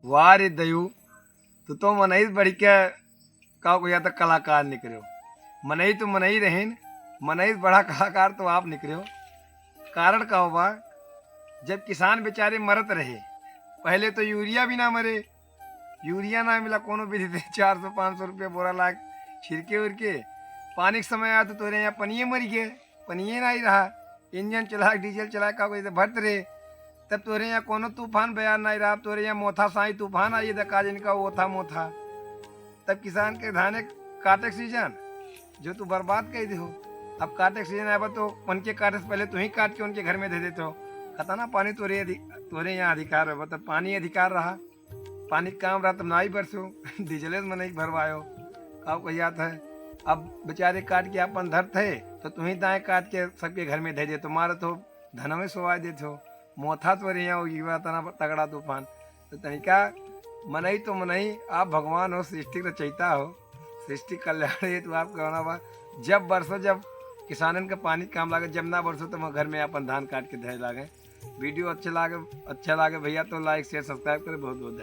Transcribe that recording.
वाह रे दयू, तू तो मनई बढ़ के का को या तो कलाकार निकले हो। मनई तो मनई रहेन, मनई बड़ा कलाकार तो आप निकले हो। कारण का हुआ, जब किसान बेचारे मरत रहे, पहले तो यूरिया भी ना मरे, यूरिया ना मिला कोनो विधि थे 400-500 रुपये बोरा लाख छिड़के उड़के। पानी के समय आया तो तोरे यहाँ पनिये मर गए, पनिये ना ही रहा। इंजन चला डीजल चला का कोई भरत रहे, तब तोरे यहाँ कोनो तूफान बयान नहीं रहा। तोरे यहाँ मोथा साई तूफान आई दका जिनका वो था मोथा। तब किसान के धाने काटे सीजन जो तू बर्बाद कर दे हो। अब काटे सीजन आया तो उनके काटे से पहले तू ही काट के उनके घर में दे देते हो। कहता ना पानी तोरे यहाँ अधिकार है, मतलब पानी अधिकार रहा, पानी काम रहा तब ना ही बरसो डीजले में नहीं भरवायो। का कहिया था, अब बेचारे काट के अपन धर थे तो तुम ही दाएँ काट के सबके घर में दे दे, तुम्हारा तो धन में सोवा देते हो। मोथा तो यहाँ होगी तना तगड़ा तूफान। तो तनिका मनई तो मनई, आप भगवान हो, सृष्टि रचयिता हो, सृष्टि कल्याण ये तो आप कहना बा। जब बरसो, जब किसानन के पानी काम लागे, जब ना बरसो तो घर में अपन धान काट के धे लागे। वीडियो अच्छा लागे भैया तो लाइक शेयर सब्सक्राइब करे। बहुत बहुत